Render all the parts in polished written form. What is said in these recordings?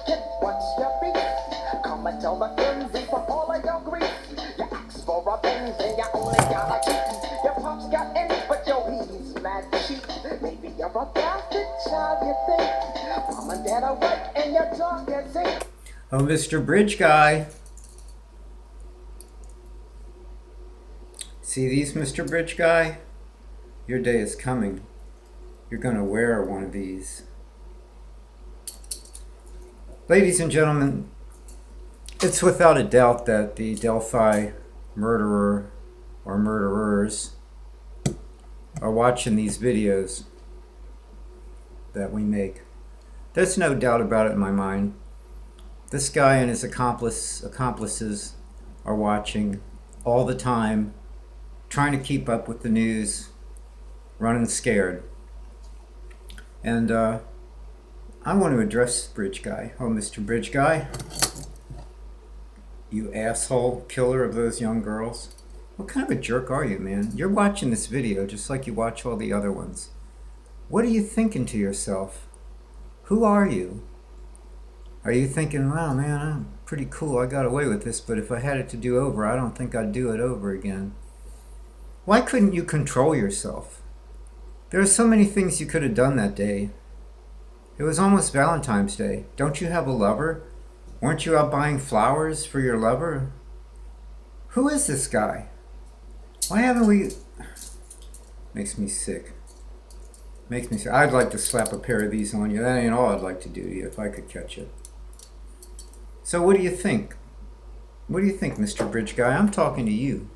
Kid, what's your beef? Come and tell the flimsy from all of your grief. You asked for a Benz and you only got a Jeep. Your pops got in, but yo, he's mad cheap. Maybe you're a bastard child, you think. Mom and dad are right and your dog is ink. Oh, Mr. Bridge Guy. See these, Mr. Bridge Guy? Your day is coming. You're going to wear one of these. Ladies and gentlemen, it's without a doubt that the Delphi murderer or murderers are watching these videos that we make. There's no doubt about it in my mind. This guy and his accomplices are watching all the time, trying to keep up with the news, running scared. And I want to address Bridge Guy. Oh, Mr. Bridge Guy, you asshole killer of those young girls. What kind of a jerk are you, man? You're watching this video just like you watch all the other ones. What are you thinking to yourself? Who are you? Are you thinking, wow, man, I'm pretty cool, I got away with this, but if I had it to do over, I don't think I'd do it over again. Why couldn't you control yourself? There are so many things you could have done that day. It was almost Valentine's Day. Don't you have a lover? Weren't you out buying flowers for your lover? Who is this guy? Why haven't we... Makes me sick. Makes me sick. I'd like to slap a pair of these on you. That ain't all I'd like to do to you if I could catch it. So what do you think? What do you think, Mr. Bridge Guy? I'm talking to you.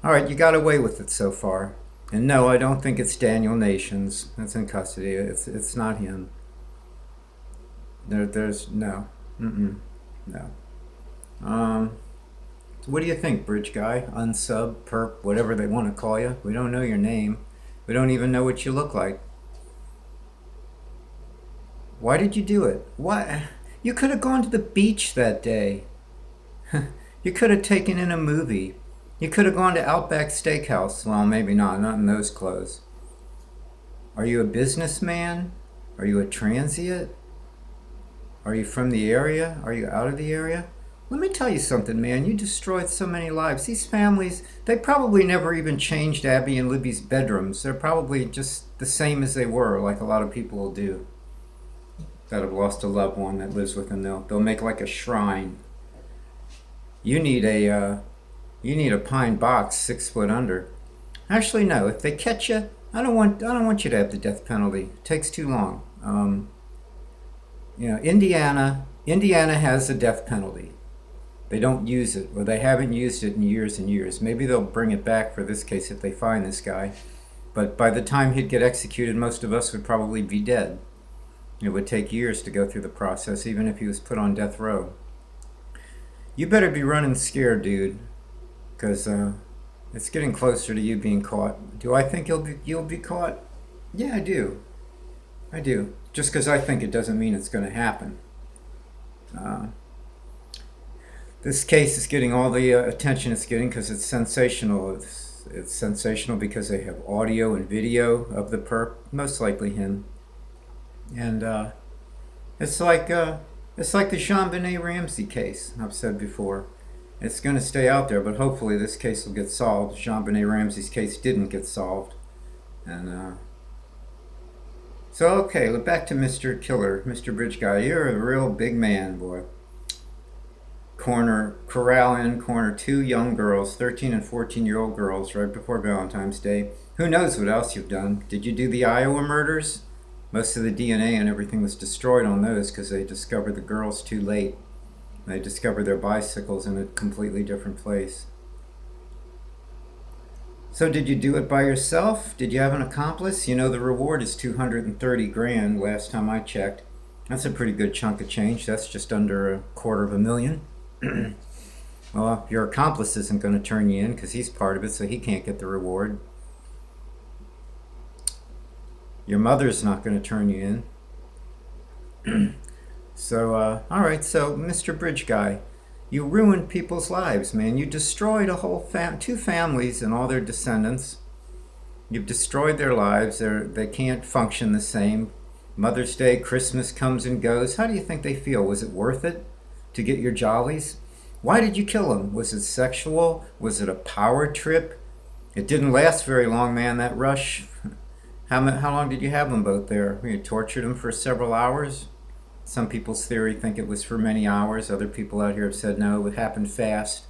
Alright, you got away with it so far. And no, I don't think it's Daniel Nations that's in custody. It's not him. There's no. No. So what do you think, Bridge Guy? Unsub, perp, whatever they want to call you. We don't know your name. We don't even know what you look like. Why did you do it? Why? You could have gone to the beach that day. You could have taken in a movie. You could have gone to Outback Steakhouse. Well, maybe not in those clothes. Are you a businessman? Are you a transient? Are you from the area? Are you out of the area? Let me tell you something, man. You destroyed so many lives. These families, they probably never even changed Abby and Libby's bedrooms. They're probably just the same as they were, like a lot of people will do that have lost a loved one that lives with them. They'll make like a shrine. You need a pine box 6 foot under. Actually, no. If they catch you, I don't want you to have the death penalty. It takes too long. Indiana has a death penalty. They don't use it, or they haven't used it in years and years. Maybe they'll bring it back for this case if they find this guy. But by the time he'd get executed, most of us would probably be dead. It would take years to go through the process, even if he was put on death row. You better be running scared, dude, because it's getting closer to you being caught. Do I think you'll be caught? Yeah, I do. I do. Just because I think it doesn't mean it's going to happen. This case is getting all the attention it's getting because it's sensational. It's sensational because they have audio and video of the perp, most likely him. And it's like the JonBenet Ramsey case I've said before. It's going to stay out there, but hopefully this case will get solved. JonBenet Ramsey's case didn't get solved. And so, okay, back to Mr. Killer, Mr. Bridge Guy. You're a real big man, boy. Corral in, corner 2 young girls, 13 and 14-year-old girls, right before Valentine's Day. Who knows what else you've done? Did you do the Iowa murders? Most of the DNA and everything was destroyed on those because they discovered the girls too late. They discovered their bicycles in a completely different place. So did you do it by yourself? Did you have an accomplice? You know the reward is $230 grand last time I checked. That's a pretty good chunk of change. That's just under $250,000. Well, your accomplice isn't going to turn you in because he's part of it, so he can't get the reward. Your mother's not going to turn you in. So, alright, so Mr. Bridge Guy, you ruined people's lives, man. You destroyed a whole two families and all their descendants. You've destroyed their lives. They can't function the same. Mother's Day, Christmas comes and goes. How do you think they feel? Was it worth it to get your jollies? Why did you kill him? Was it sexual? Was it a power trip? It didn't last very long, man, that rush. How long did you have them both there? You tortured them for several hours? Some people's theory think it was for many hours. Other people out here have said no, it happened fast.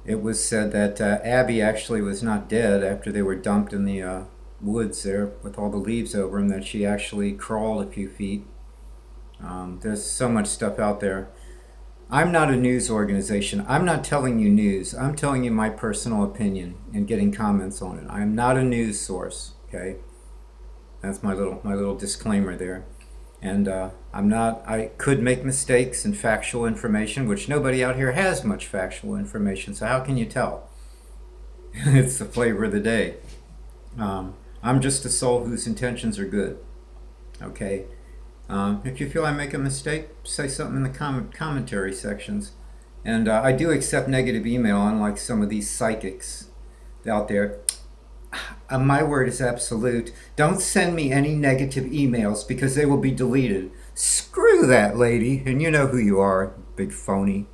It was said that Abby actually was not dead after they were dumped in the woods there with all the leaves over them, that she actually crawled a few feet. There's so much stuff out there. I'm not a news organization. I'm not telling you news. I'm telling you my personal opinion and getting comments on it. I'm not a news source, okay? That's my little disclaimer there. And I could make mistakes in factual information, which nobody out here has much factual information, so how can you tell? It's the flavor of the day. I'm just a soul whose intentions are good, okay? If you feel I make a mistake, say something in the commentary sections. And I do accept negative email, unlike some of these psychics out there. My word is absolute. Don't send me any negative emails because they will be deleted. Screw that lady, and you know who you are, big phony.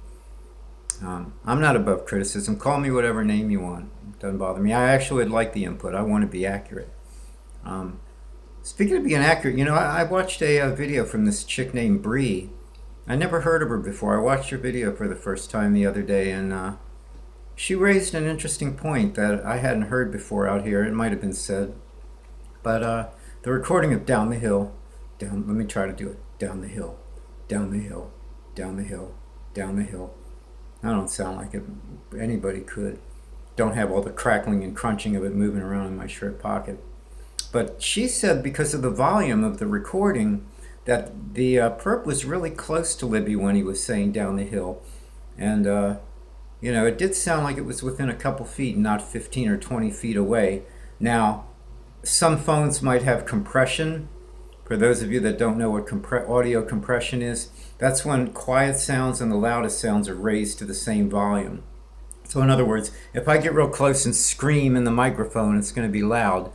I'm not above criticism. Call me whatever name you want. It doesn't bother me. I actually would like the input. I want to be accurate. Speaking of being accurate, I watched a video from this chick named Bree. I never heard of her before. I watched her video for the first time the other day, and she raised an interesting point that I hadn't heard before out here. It might have been said. But the recording of Down the Hill, let me try to do it. Down the hill, down the hill, down the hill, down the hill. I don't sound like anybody could. Don't have all the crackling and crunching of it moving around in my shirt pocket. But she said because of the volume of the recording that the perp was really close to Libby when he was saying down the hill. And, it did sound like it was within a couple feet, not 15 or 20 feet away. Now, some phones might have compression. For those of you that don't know what audio compression is, that's when quiet sounds and the loudest sounds are raised to the same volume. So in other words, if I get real close and scream in the microphone, it's going to be loud.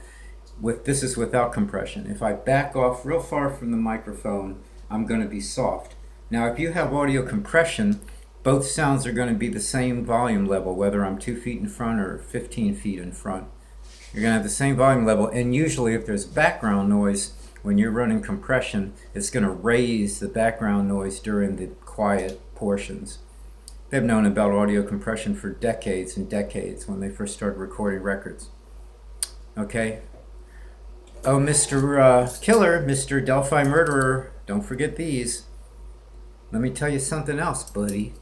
This is without compression. If I back off real far from the microphone, I'm going to be soft. Now, if you have audio compression, both sounds are going to be the same volume level, whether I'm 2 feet in front or 15 feet in front. You're going to have the same volume level, and usually if there's background noise, when you're running compression, it's going to raise the background noise during the quiet portions. They've known about audio compression for decades and decades when they first started recording records. Okay? Oh, Mr. Killer, Mr. Delphi Murderer, don't forget these. Let me tell you something else, buddy.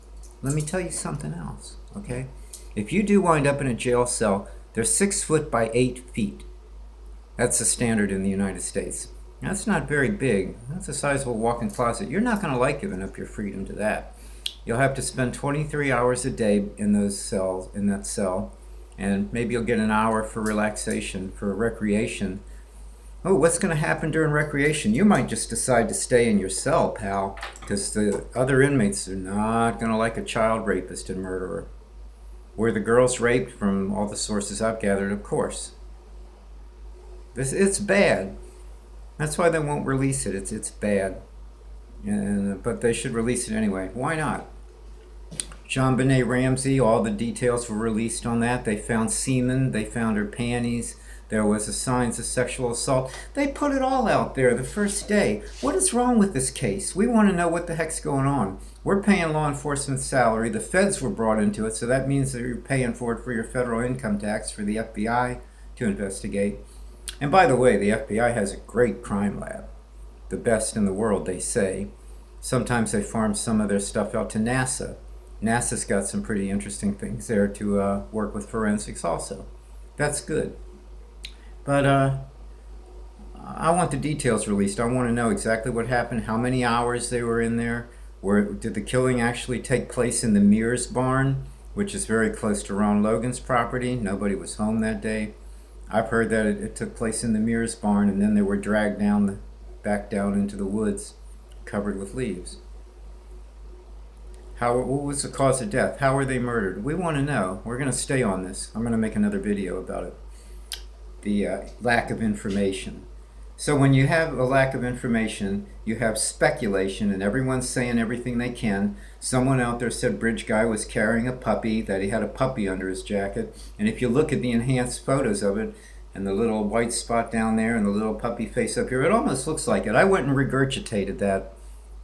Let me tell you something else, okay? If you do wind up in a jail cell, they're 6 foot by 8 feet. That's the standard in the United States. That's not very big. That's a sizable walk-in closet. You're not going to like giving up your freedom to that. You'll have to spend 23 hours a day in that cell, and maybe you'll get an hour for relaxation, for recreation. Oh, what's going to happen during recreation? You might just decide to stay in your cell, pal, because the other inmates are not going to like a child rapist and murderer. Were the girls raped? From all the sources I've gathered, of course. It's bad. That's why they won't release it. It's bad. But they should release it anyway. Why not? JonBenet Ramsey, all the details were released on that. They found semen. They found her panties. There was signs of sexual assault. They put it all out there the first day. What is wrong with this case? We want to know what the heck's going on. We're paying law enforcement salary. The feds were brought into it, so that means that you're paying for it for your federal income tax for the FBI to investigate. And by the way, the FBI has a great crime lab. The best in the world, they say. Sometimes they farm some of their stuff out to NASA. NASA's got some pretty interesting things there to work with forensics also. That's good. But I want the details released. I want to know exactly what happened, how many hours they were in there. Did the killing actually take place in the Mears barn, which is very close to Ron Logan's property? Nobody was home that day. I've heard that it took place in the Mears barn, and then they were dragged back down into the woods, covered with leaves. What was the cause of death? How were they murdered? We want to know. We're going to stay on this. I'm going to make another video about it. The lack of information. So when you have a lack of information, you have speculation, and everyone's saying everything they can. Someone out there said Bridge Guy was carrying a puppy, that he had a puppy under his jacket. And if you look at the enhanced photos of it, and the little white spot down there and the little puppy face up here, it almost looks like it. I went and regurgitated that,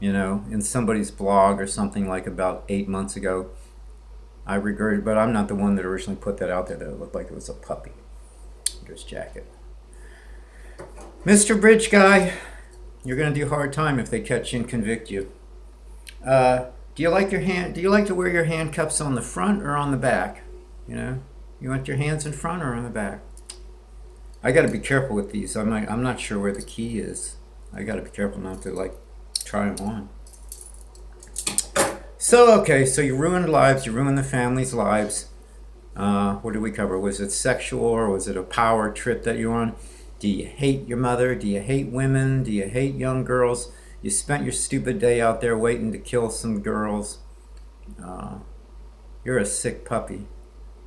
in somebody's blog or something like about 8 months ago. I regurgitated, but I'm not the one that originally put that out there, that it looked like it was a puppy under his jacket. Mr. Bridge Guy, you're going to do hard time if they catch you and convict you. Do you like to wear your handcuffs on the front or on the back? You want your hands in front or on the back? I got to be careful with these. I'm not sure where the key is. I got to be careful not to try them on. So you ruined lives. You ruined the family's lives. What did we cover? Was it sexual or was it a power trip that you're on? Do you hate your mother? Do you hate women? Do you hate young girls? You spent your stupid day out there waiting to kill some girls. You're a sick puppy.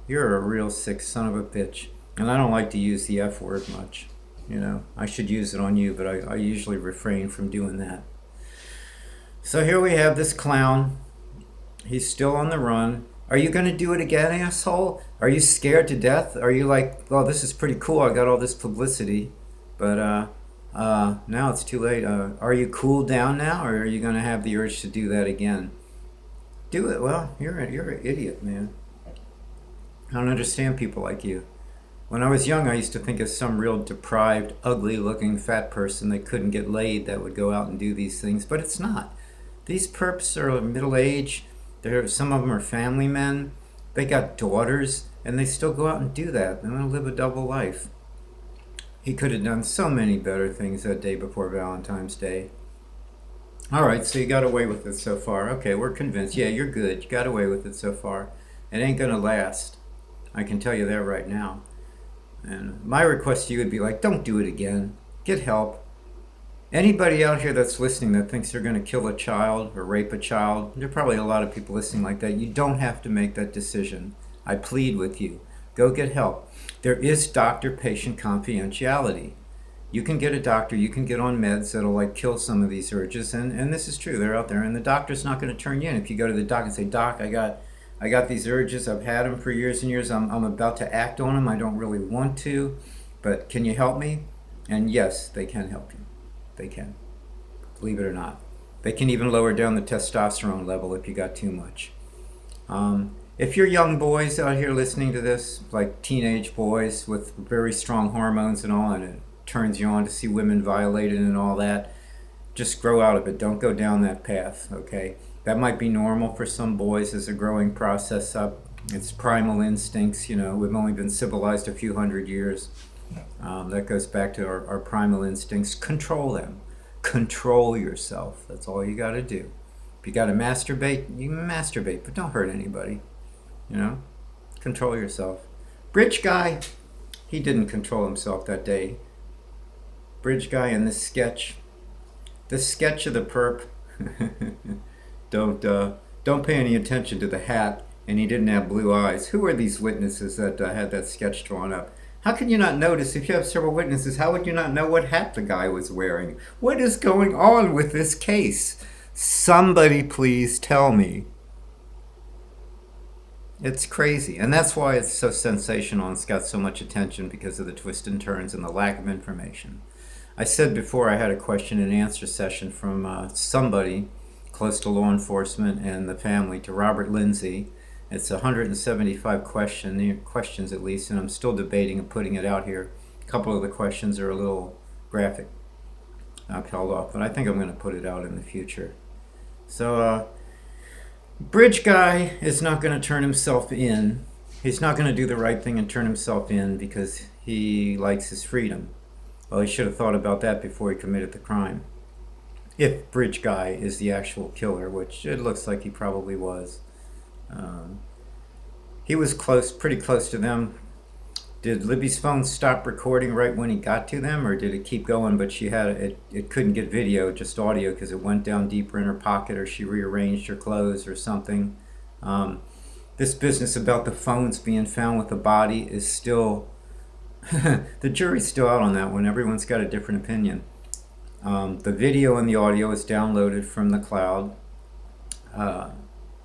You're a real sick son of a bitch. And I don't like to use the F word much. I should use it on you, but I usually refrain from doing that. So here we have this clown. He's still on the run. Are you going to do it again, asshole? Are you scared to death? Are you like, well, this is pretty cool. I got all this publicity, but now it's too late. Are you cooled down now, or are you going to have the urge to do that again? Do it. Well, you're an idiot, man. I don't understand people like you. When I was young, I used to think of some real deprived, ugly-looking fat person that couldn't get laid that would go out and do these things, but it's not. These perps are middle-aged. Some of them are family men. They got daughters, and they still go out and do that. They want to live a double life. He could have done so many better things that day before Valentine's Day. All right, so you got away with it so far. Okay, we're convinced. Yeah, you're good. You got away with it so far. It ain't going to last. I can tell you that right now. And my request to you would be don't do it again. Get help. Anybody out here that's listening that thinks they're going to kill a child or rape a child, there are probably a lot of people listening like that. You don't have to make that decision. I plead with you. Go get help. There is doctor-patient confidentiality. You can get a doctor, you can get on meds that'll kill some of these urges, and this is true, they're out there, and the doctor's not going to turn you in. If you go to the doc and say, Doc, I got these urges, I've had them for years and years, I'm about to act on them, I don't really want to, but can you help me? And yes, they can help you. They can. Believe it or not. They can even lower down the testosterone level if you got too much. If you're young boys out here listening to this, like teenage boys with very strong hormones and all, and it turns you on to see women violated and all that, just grow out of it. Don't go down that path, okay? That might be normal for some boys as a growing process up. It's primal instincts, we've only been civilized a few hundred years. That goes back to our primal instincts. Control them. Control yourself. That's all you got to do. If you got to masturbate, you masturbate, but don't hurt anybody. Control yourself. Bridge Guy, he didn't control himself that day. Bridge Guy in this sketch of the perp, don't pay any attention to the hat, and he didn't have blue eyes. Who are these witnesses that had that sketch drawn up? How can you not notice? If you have several witnesses, how would you not know what hat the guy was wearing? What is going on with this case? Somebody please tell me. It's crazy. And that's why it's so sensational and it's got so much attention, because of the twists and turns and the lack of information. I said before I had a question and answer session from somebody close to law enforcement and the family to Robert Lindsay. It's 175 questions at least, and I'm still debating and putting it out here. A couple of the questions are a little graphic. I've held off, but I think I'm going to put it out in the future. So, Bridge Guy is not going to turn himself in. He's not going to do the right thing and turn himself in because he likes his freedom. Well, he should have thought about that before he committed the crime. If Bridge Guy is the actual killer, which it looks like he probably was. He was pretty close to them. Did Libby's phone stop recording right when he got to them, or did it keep going, but she had it couldn't get video, just audio, because it went down deeper in her pocket, or she rearranged her clothes or something. This business about the phones being found with the body is still The jury's still out on that one. Everyone's got a different opinion. The video and the audio is downloaded from the cloud.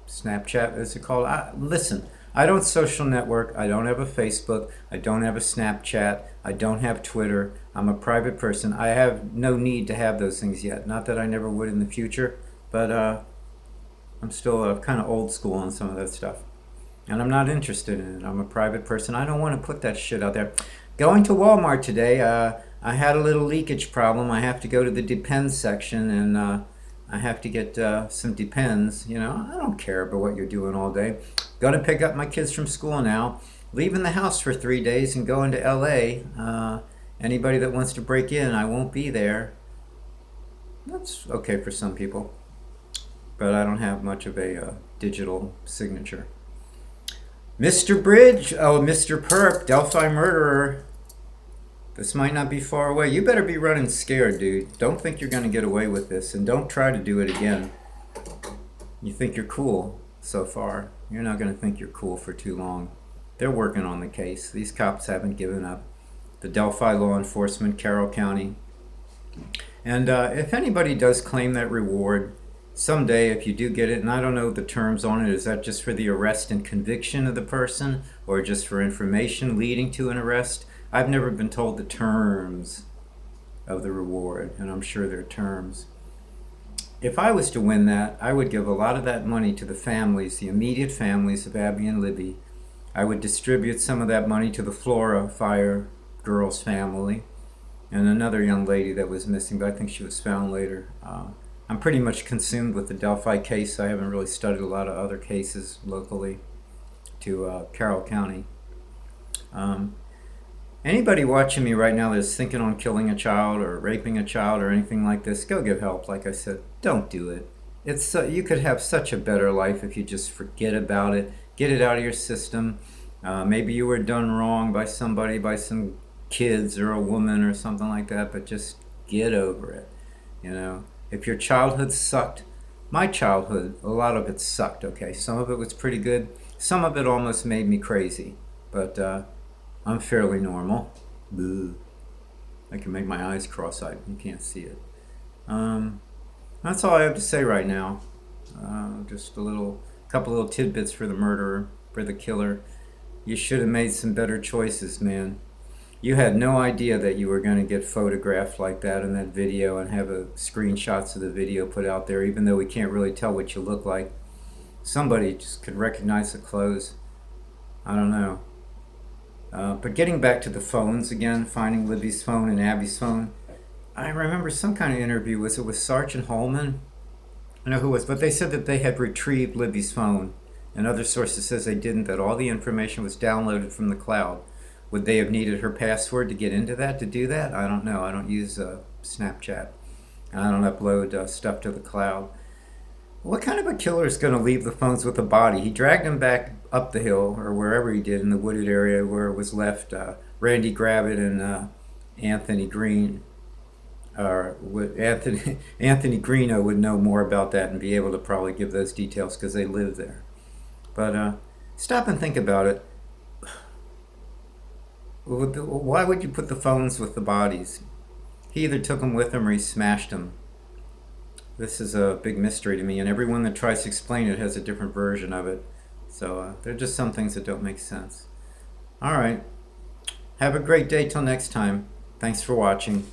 Snapchat, is it called? Listen, I don't social network. I don't have a Facebook. I don't have a Snapchat. I don't have Twitter. I'm a private person. I have no need to have those things yet. Not that I never would in the future, but I'm still kind of old school on some of that stuff. And I'm not interested in it. I'm a private person. I don't want to put that shit out there. Going to Walmart today, I had a little leakage problem. I have to go to the Depends section, and I have to get some Depends. You know, I don't care about what you're doing all day. Going to pick up my kids from school now. Leaving the house for 3 days and going to LA. Anybody that wants to break in, I won't be there. That's okay for some people. But I don't have much of a digital signature. Mr. Bridge, oh, Mr. Perp, Delphi murderer. This might not be far away. You better be running scared, dude. Don't think you're going to get away with this, and don't try to do it again. You think you're cool so far. You're not going to think you're cool for too long. They're working on the case. These cops haven't given up. The Delphi law enforcement, Carroll County. And if anybody does claim that reward, someday if you do get it, and I don't know the terms on it, is that just for the arrest and conviction of the person, or just for information leading to an arrest? I've never been told the terms of the reward, and I'm sure there are terms. If I was to win that, I would give a lot of that money to the families, the immediate families of Abby and Libby. I would distribute some of that money to the Flora Fire girl's family and another young lady that was missing, but I think she was found later. I'm pretty much consumed with the Delphi case. I haven't really studied a lot of other cases locally to Carroll County. Anybody watching me right now that's thinking on killing a child or raping a child or anything like this, go get help. Like I said, don't do it. It's you could have such a better life if you just forget about it, get it out of your system. Maybe you were done wrong by somebody, by some kids or a woman or something like that, but just get over it. You know, if your childhood sucked, my childhood, a lot of it sucked. Okay, some of it was pretty good. Some of it almost made me crazy, but I'm fairly normal. Boo. I can make my eyes cross-eyed. You can't see it. That's all I have to say right now. Just couple little tidbits for the murderer, for the killer. You should have made some better choices, man. You had no idea that you were going to get photographed like that in that video and have screenshots of the video put out there, even though we can't really tell what you look like. Somebody just could recognize the clothes. I don't know. But getting back to the phones again, finding Libby's phone and Abby's phone, I remember some kind of interview. Was it with Sergeant Holman? I know who it was, but they said that they had retrieved Libby's phone, and other sources says they didn't, that all the information was downloaded from the cloud. Would they have needed her password to get into that, to do that? I don't know. I don't use Snapchat. I don't upload stuff to the cloud. What kind of a killer is going to leave the phones with the body? He dragged him back up the hill, or wherever he did, in the wooded area where it was left. Randy Gravitt and Anthony Green, or Anthony Greeno would know more about that and be able to probably give those details because they live there. But stop and think about it. Why would you put the phones with the bodies? He either took them with him or he smashed them. This is a big mystery to me, and everyone that tries to explain it has a different version of it. So there are just some things that don't make sense. All right. Have a great day till next time. Thanks for watching.